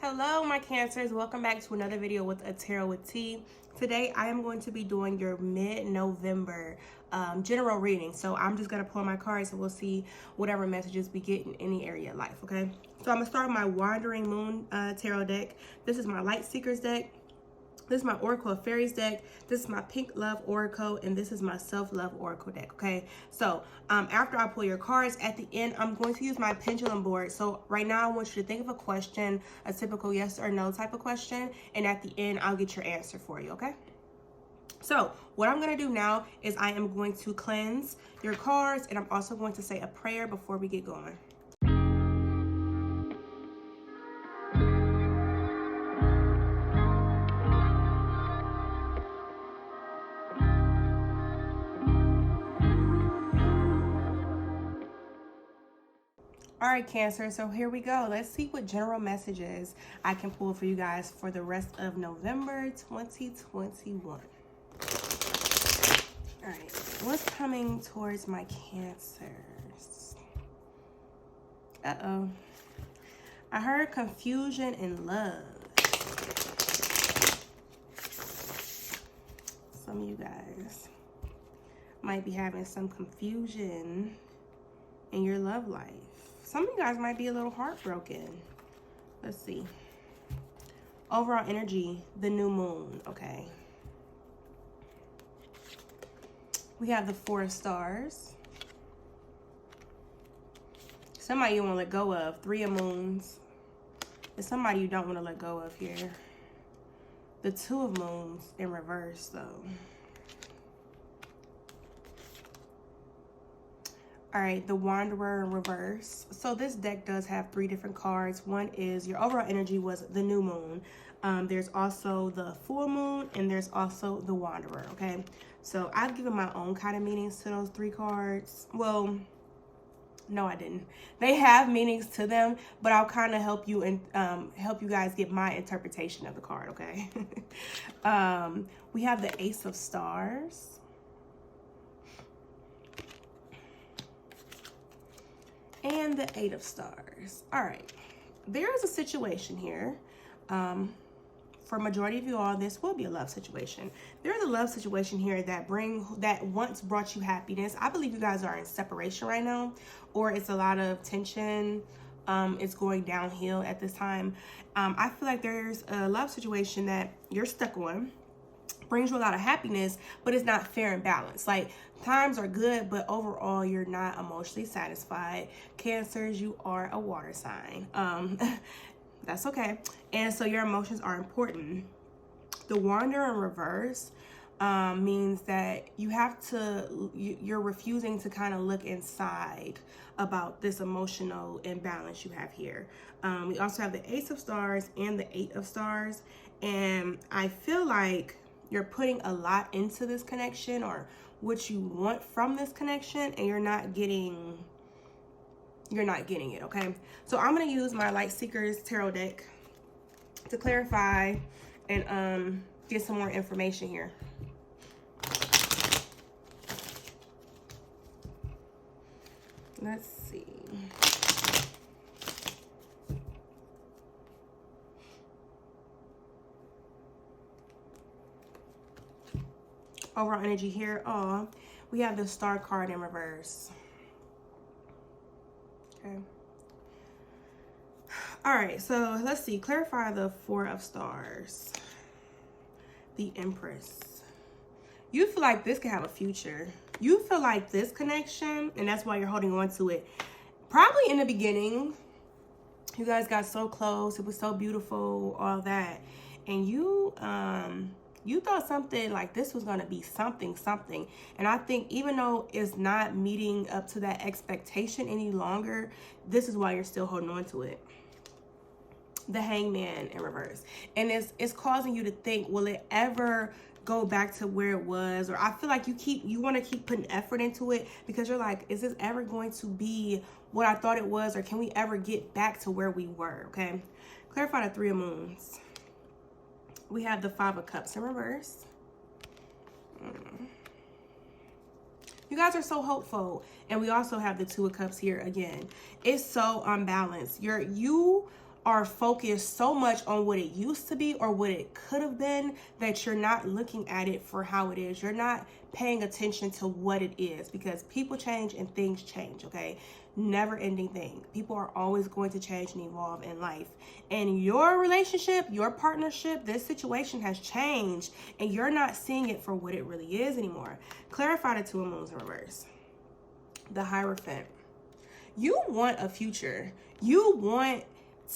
Hello my Cancers, welcome back to another video with A Tarot with Tea. Today I am going to be doing your mid-November general reading. So I'm just going to pull my cards and we'll see whatever messages we get in any area of life, okay? So I'm going to start with my Wandering Moon tarot deck. This is my Light Seekers deck. This is my Oracle of Fairies deck. This is my Pink Love Oracle, and this is my Self-Love Oracle deck, okay? So after I pull your cards, at the end, I'm going to use my pendulum board. So right now, I want you to think of a question, a typical yes or no type of question, and at the end, I'll get your answer for you, okay? So what I'm going to do now is I am going to cleanse your cards, and I'm also going to say a prayer before we get going. All right, Cancer, so here we go. Let's see what general messages I can pull for you guys for the rest of November 2021. All right, what's coming towards my Cancers? Uh-oh. I heard confusion in love. Some of you guys might be having some confusion in your love life. Some of you guys might be a little heartbroken. Let's see. Overall energy, the new moon, okay. We have the Four of Stars. Somebody you want to let go of, Three of Moons. There's somebody you don't want to let go of here. The Two of Moons in reverse, though. All right, the Wanderer in reverse. So this deck does have three different cards. One is your overall energy was the new moon. There's also the full moon, and there's also the Wanderer, okay? So I've given my own kind of meanings to those three cards. Well, no, I didn't. They have meanings to them, but I'll kind of help you and help you guys get my interpretation of the card, okay? We have the Ace of Stars. And the Eight of Stars. All right, there is a situation here. For majority of you all, this will be a love situation. There is a love situation here that once brought you happiness. I believe you guys are in separation right now, or it's a lot of tension. It's going downhill at this time. I feel like there's a love situation that you're stuck on. Brings you a lot of happiness, but it's not fair and balanced. Like, times are good, but overall you're not emotionally satisfied. Cancers, you are a water sign. That's okay. And so your emotions are important. The Wanderer in reverse means that you're refusing to kind of look inside about this emotional imbalance you have here. We also have the Ace of Stars and the Eight of Stars, and I feel like you're putting a lot into this connection, or what you want from this connection, and you're not getting it, okay? So I'm going to use my Light Seekers tarot deck to clarify and get some more information here. Let's see. Overall energy here. Oh, we have the Star card in reverse. Okay. All right, so let's see. Clarify the Four of Stars. The Empress. You feel like this could have a future. You feel like this connection, and that's why you're holding on to it. Probably in the beginning, you guys got so close. It was so beautiful, all that. And you thought something like this was going to be something. And I think even though it's not meeting up to that expectation any longer, this is why you're still holding on to it. The Hangman in reverse. And it's causing you to think, will it ever go back to where it was? Or I feel like you want to keep putting effort into it, because you're like, is this ever going to be what I thought it was? Or can we ever get back to where we were? Okay. Clarify the Three of Moons. We have the Five of Cups in reverse. You guys are so hopeful. And we also have the Two of Cups here again. It's so unbalanced. You are focused so much on what it used to be or what it could have been that you're not looking at it for how it is. You're not paying attention to what it is, because people change and things change, okay? Never ending thing. People are always going to change and evolve in life. And your relationship, your partnership, this situation has changed and you're not seeing it for what it really is anymore. Clarify the Two of Moons in reverse. The Hierophant. You want a future. You want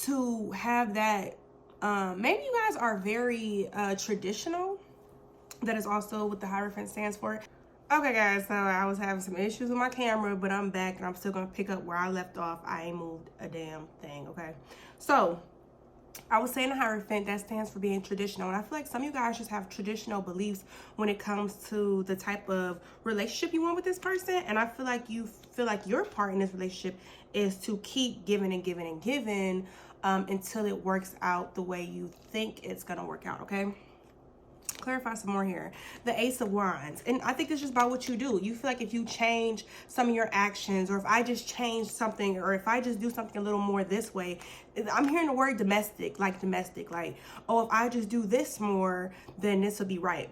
to have that. Maybe you guys are very traditional. That is also what the Hierophant stands for. Okay, guys, so I was having some issues with my camera, but I'm back and I'm still going to pick up where I left off. I ain't moved a damn thing, okay? So, I was saying the Hierophant, that stands for being traditional. And I feel like some of you guys just have traditional beliefs when it comes to the type of relationship you want with this person. And I feel like you feel like your part in this relationship is to keep giving and giving and giving until it works out the way you think it's going to work out, okay? Clarify some more here. The Ace of Wands. And I think it's just about what you do. You feel like if you change some of your actions, or if I just change something, or if I just do something a little more this way, I'm hearing the word domestic, like, oh, if I just do this more, then this will be right.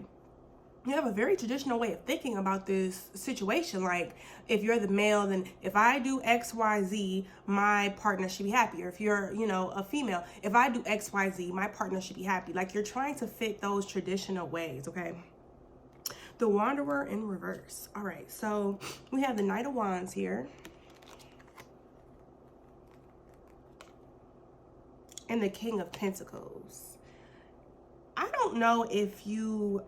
You have a very traditional way of thinking about this situation. Like, if you're the male, then if I do X, Y, Z, my partner should be happy. Or if you're, you know, a female, if I do X, Y, Z, my partner should be happy. Like, you're trying to fit those traditional ways, okay? The Wanderer in reverse. All right, so we have the Knight of Wands here. And the King of Pentacles. I don't know if you,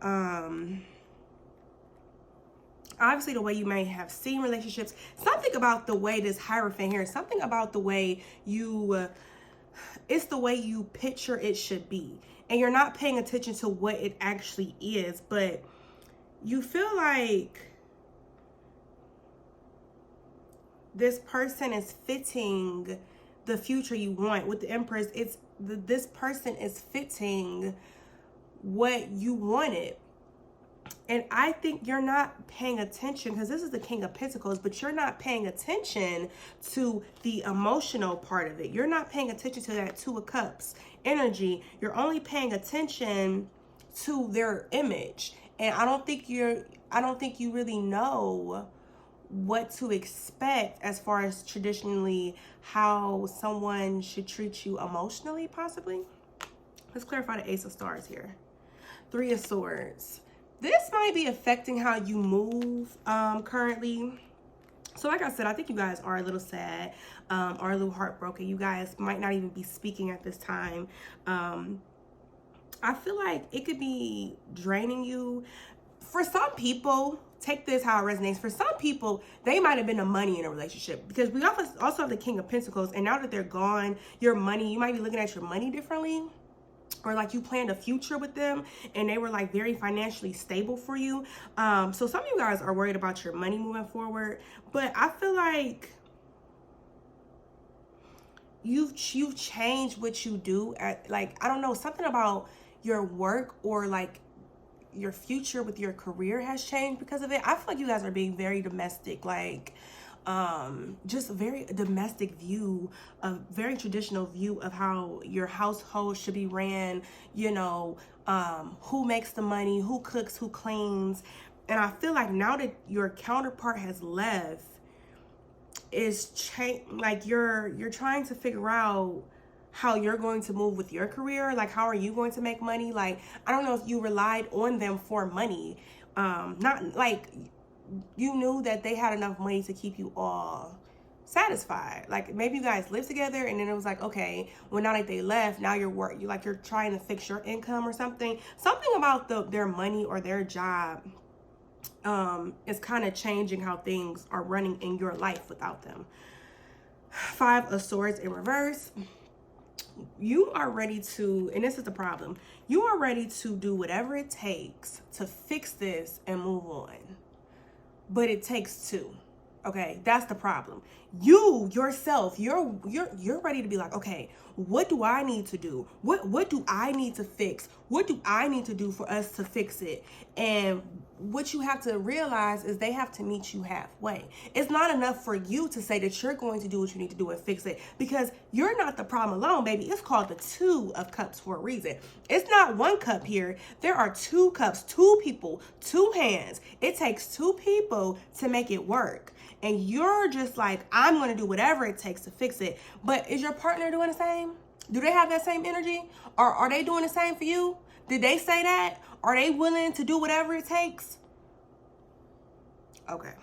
obviously the way you may have seen relationships, something about the way this Hierophant here, something about the way you, it's the way you picture it should be. And you're not paying attention to what it actually is, but you feel like this person is fitting the future you want. With the Empress, it's this person is fitting what you wanted. And I think you're not paying attention, because this is the King of Pentacles, but you're not paying attention to the emotional part of it. You're not paying attention to that Two of Cups energy. You're only paying attention to their image. And I don't think you really know what to expect as far as traditionally how someone should treat you emotionally, possibly. Let's clarify the Ace of Stars here. Three of Swords. This might be affecting how you move currently. So like I said, I think you guys are a little sad, are a little heartbroken. You guys might not even be speaking at this time. I feel like it could be draining you. For some people, take this how it resonates. For some people, they might have been the money in a relationship, because we also have the King of Pentacles. And now that they're gone, your money, you might be looking at your money differently. Or like you planned a future with them and they were like very financially stable for you. So some of you guys are worried about your money moving forward. But I feel like you've changed what you do at, like, I don't know, something about your work or like your future with your career has changed because of it. I feel like you guys are being very domestic, like just a very domestic view, a very traditional view of how your household should be ran, you know, who makes the money, who cooks, who cleans. And I feel like now that your counterpart has left, like you're trying to figure out how you're going to move with your career. Like, how are you going to make money? Like, I don't know if you relied on them for money. Not like you knew that they had enough money to keep you all satisfied. Like, maybe you guys lived together and then it was like, okay, well, now that they left, now you're trying to fix your income or something about their money or their job is kind of changing how things are running in your life without them. Five of Swords in reverse. You are ready to, and this is the problem, you are ready to do whatever it takes to fix this and move on. But it takes two. Okay, that's the problem. you yourself, you're ready to be like, okay, what do I need to do? What do I need to fix? What do I need to do for us to fix it? And what you have to realize is they have to meet you halfway. It's not enough for you to say that you're going to do what you need to do and fix it, because you're not the problem alone, baby. It's called the Two of Cups for a reason. It's not one cup here. There are two cups, two people, two hands. It takes two people to make it work. And you're just like, I'm going to do whatever it takes to fix it. But is your partner doing the same? Do they have that same energy? Or are they doing the same for you? Did they say that? Are they willing to do whatever it takes? Okay.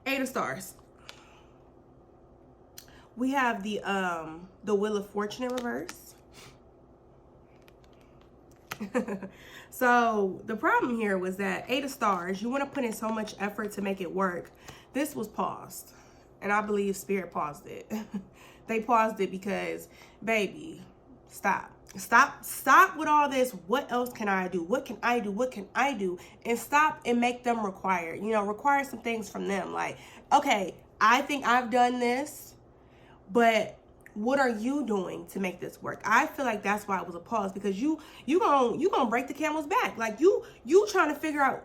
8 of Stars. We have the Wheel of Fortune in reverse. So the problem here was that 8 of Stars, you want to put in so much effort to make it work. This was paused, and I believe Spirit paused it. They paused it because, baby, stop with all this. What else can I do? What can I do? What can I do? And stop and make them require, require some things from them. Like, okay, I think I've done this, but what are you doing to make this work? I feel like that's why it was a pause, because you gonna break the camel's back. Like you trying to figure out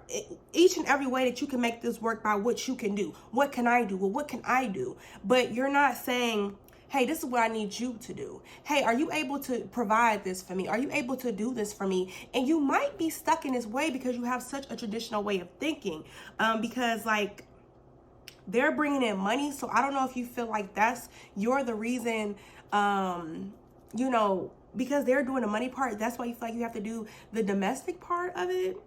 each and every way that you can make this work by what you can do. What can I do? Well, what can I do? But you're not saying, hey, this is what I need you to do. Hey, are you able to provide this for me? Are you able to do this for me? And you might be stuck in this way because you have such a traditional way of thinking. Because like, they're bringing in money. So I don't know if you feel like you're the reason, because they're doing the money part. That's why you feel like you have to do the domestic part of it.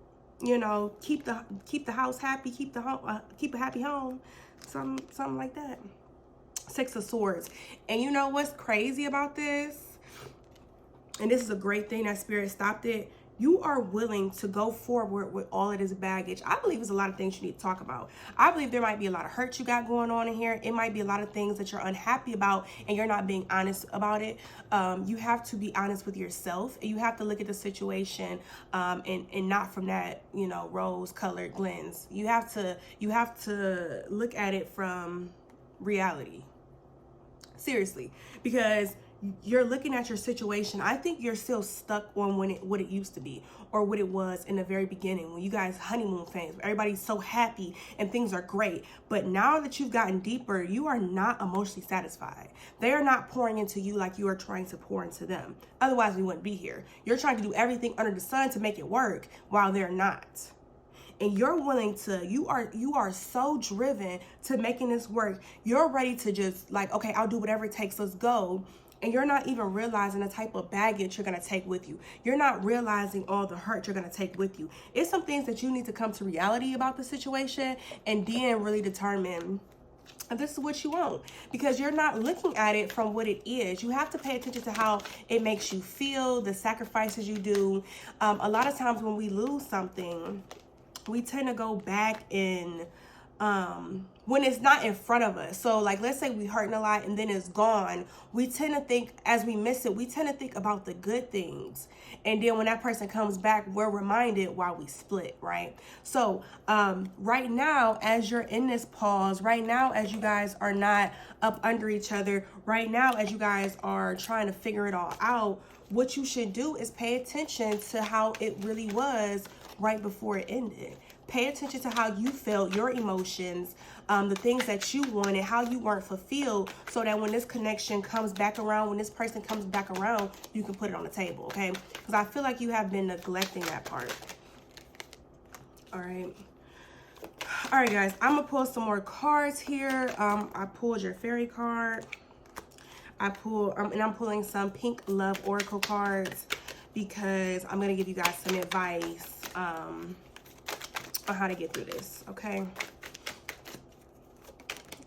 Keep the house happy, keep a happy home, something like that. 6 of Swords. And you know what's crazy about this? And this is a great thing that Spirit stopped it. You are willing to go forward with all of this baggage. I believe there's a lot of things you need to talk about. I believe there might be a lot of hurt you got going on in here. It might be a lot of things that you're unhappy about and you're not being honest about it. You have to be honest with yourself. You have to look at the situation and not from that, rose-colored lens. You have to look at it from reality. Seriously, because you're looking at your situation. I think you're still stuck on what it used to be, or what it was in the very beginning when you guys honeymoon phase. Everybody's so happy and things are great. But now that you've gotten deeper, you are not emotionally satisfied. They are not pouring into you like you are trying to pour into them. Otherwise, we wouldn't be here. You're trying to do everything under the sun to make it work while they're not. And you're willing to, you are so driven to making this work. You're ready to just like, okay, I'll do whatever it takes. Let's go. And you're not even realizing the type of baggage you're going to take with you. You're not realizing all the hurt you're going to take with you. It's some things that you need to come to reality about the situation and then really determine if this is what you want. Because you're not looking at it from what it is. You have to pay attention to how it makes you feel, the sacrifices you do. A lot of times when we lose something, we tend to go back in when it's not in front of us. So like, let's say we hurting a lot and then it's gone. We tend to think, as we miss it, we tend to think about the good things. And then when that person comes back, we're reminded why we split, right? So right now, as you're in this pause, right now, as you guys are not up under each other, right now, as you guys are trying to figure it all out, what you should do is pay attention to how it really was right before it ended. Pay attention to how you felt, your emotions, the things that you wanted, how you weren't fulfilled, so that when this connection comes back around, when this person comes back around, you can put it on the table, okay? Because I feel like you have been neglecting that part. All right. All right, guys, I'm going to pull some more cards here. I pulled your fairy card. And I'm pulling some Pink Love Oracle cards because I'm going to give you guys some advice on how to get through this, okay?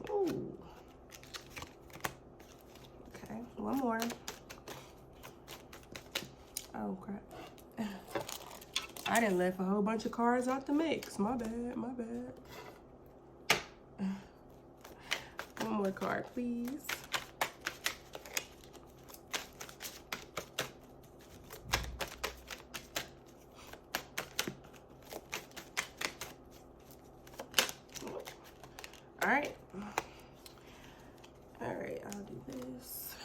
Ooh. Okay, one more. Oh, crap. I didn't left a whole bunch of cards out the mix. My bad, my bad. One more card, please. All right. I'll do this.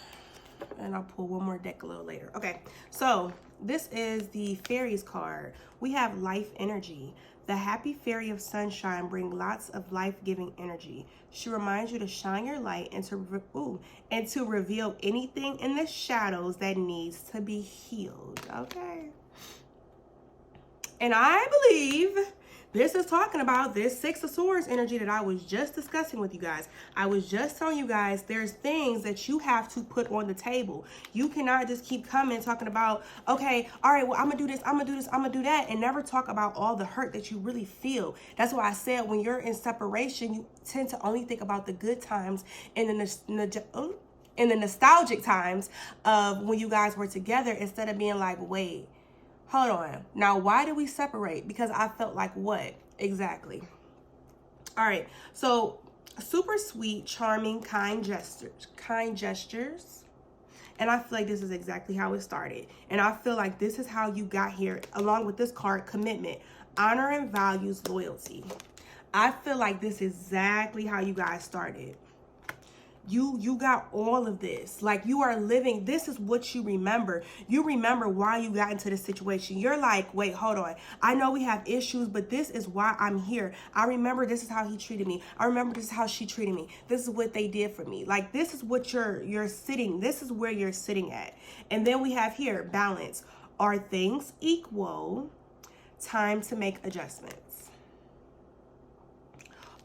And I'll pull one more deck a little later. Okay, so this is the Fairies card. We have life energy. The happy fairy of sunshine brings lots of life-giving energy. She reminds you to shine your light and to reveal anything in the shadows that needs to be healed. Okay. And I believe this is talking about this Six of Swords energy that I was just discussing with you guys. I was just telling you guys there's things that you have to put on the table. You cannot just keep coming talking about, okay, all right, well, I'm going to do this, I'm going to do this, I'm going to do that, and never talk about all the hurt that you really feel. That's why I said when you're in separation, you tend to only think about the good times and in the nostalgic times of when you guys were together, instead of being like, wait, hold on. Now, why did we separate? Because I felt like what? Exactly. All right. So, super sweet, charming, kind gestures. And I feel like this is exactly how it started. And I feel like this is how you got here, along with this card, commitment, honor and values, loyalty. I feel like this is exactly how you guys started. You got all of this. Like, you are living. This is what you remember. You remember why you got into this situation. You're like, wait, hold on. I know we have issues, but this is why I'm here. I remember this is how he treated me. I remember this is how she treated me. This is what they did for me. Like, this is what you're sitting. This is where you're sitting at. And then we have here, balance. Are things equal? Time to make adjustments.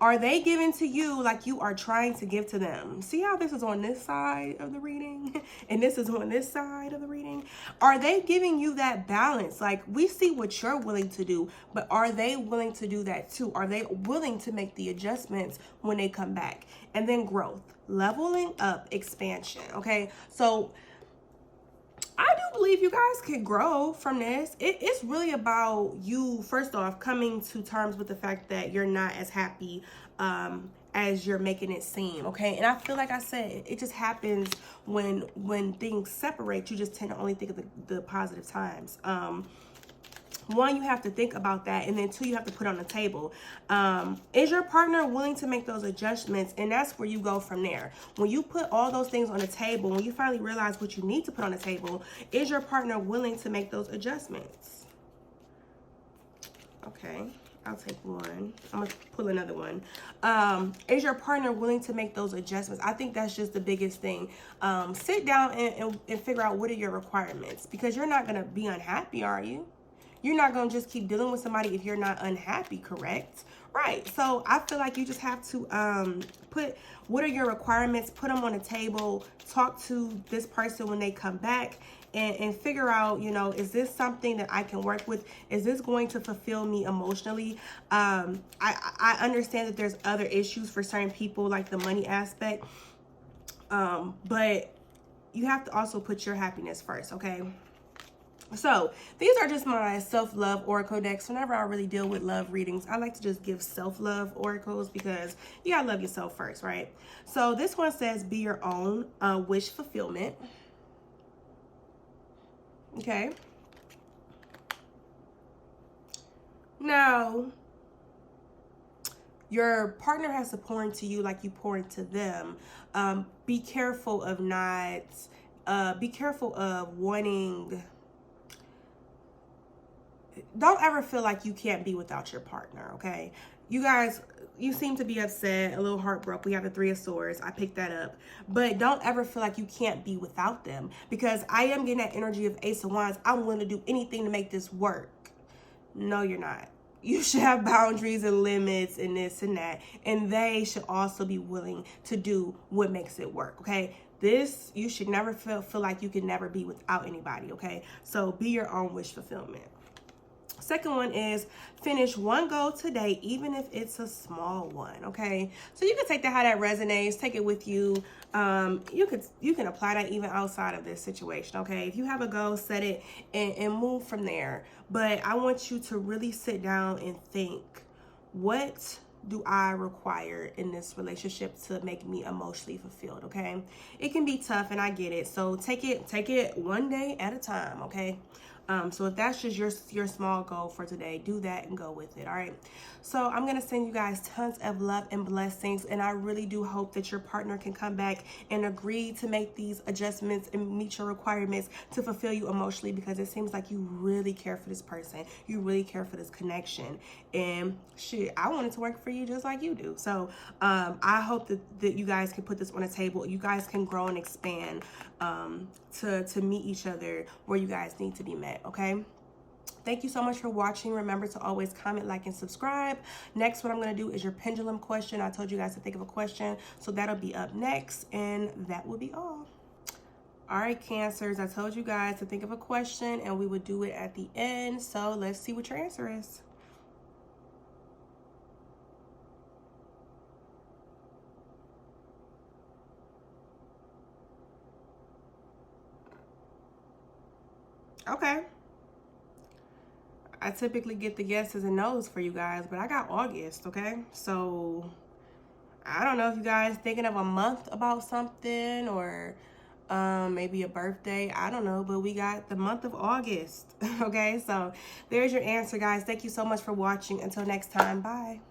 Are they giving to you like you are trying to give to them? See how this is on this side of the reading and this is on this side of the reading? Are they giving you that balance? Like, we see what you're willing to do, but are they willing to do that too? Are they willing to make the adjustments when they come back? And then growth, leveling up, expansion. Okay, so I do believe you guys can grow from this. It's really about you, first off, coming to terms with the fact that you're not as happy as you're making it seem, okay? And I feel like I said, it just happens when things separate. You just tend to only think of the positive times. One, you have to think about that, and then two, you have to put on the table. Is your partner willing to make those adjustments? And that's where you go from there. When you put all those things on the table, when you finally realize what you need to put on the table, is your partner willing to make those adjustments? Okay, I'll take one. I'm gonna pull another one. Is your partner willing to make those adjustments? I think that's just the biggest thing. Sit down and figure out what are your requirements, because you're not gonna be unhappy, are you? You're not going to just keep dealing with somebody if you're not unhappy, correct? Right. So I feel like you just have to put, what are your requirements? Put them on the table. Talk to this person when they come back and figure out, you know, is this something that I can work with? Is this going to fulfill me emotionally? I understand that there's other issues for certain people, like the money aspect. But you have to also put your happiness first, okay? So these are just my self-love oracle decks. Whenever I really deal with love readings, I like to just give self-love oracles, because you gotta love yourself first, right? So this one says, be your own wish fulfillment. Okay. Now, your partner has to pour into you like you pour into them. Be careful of wanting. Don't ever feel like you can't be without your partner, okay? You guys, you seem to be upset, a little heartbroken. We have the Three of Swords. I picked that up. But don't ever feel like you can't be without them, because I am getting that energy of Ace of Wands. I'm willing to do anything to make this work. No, you're not. You should have boundaries and limits and this and that. And they should also be willing to do what makes it work, okay? This, you should never feel like you can never be without anybody, okay? So be your own wish fulfillment. Second one is finish one goal today, even if it's a small one, okay? So you can take that how that resonates, take it with you. You can apply that even outside of this situation, okay? If you have a goal, set it and move from there. But I want you to really sit down and think, what do I require in this relationship to make me emotionally fulfilled, okay? It can be tough, and I get it. So take it one day at a time, okay? So if that's just your small goal for today, do that and go with it. All right. So I'm going to send you guys tons of love and blessings. And I really do hope that your partner can come back and agree to make these adjustments and meet your requirements to fulfill you emotionally, because it seems like you really care for this person. You really care for this connection. And shit, I want it to work for you just like you do. So I hope that you guys can put this on the table. You guys can grow and expand to meet each other where you guys need to be met. Okay. Thank you so much for watching. Remember to always comment, like, and subscribe. Next, what I'm going to do is your pendulum question. I told you guys to think of a question, so that'll be up next, and that will be all. All right, Cancers, I told you guys to think of a question, and we would do it at the end, so let's see what your answer is. Okay. I typically get the yeses and nos for you guys, but I got August, okay? So I don't know if you guys thinking of a month about something, or maybe a birthday. I don't know, but we got the month of August, okay? So there's your answer, guys. Thank you so much for watching. Until next time, bye.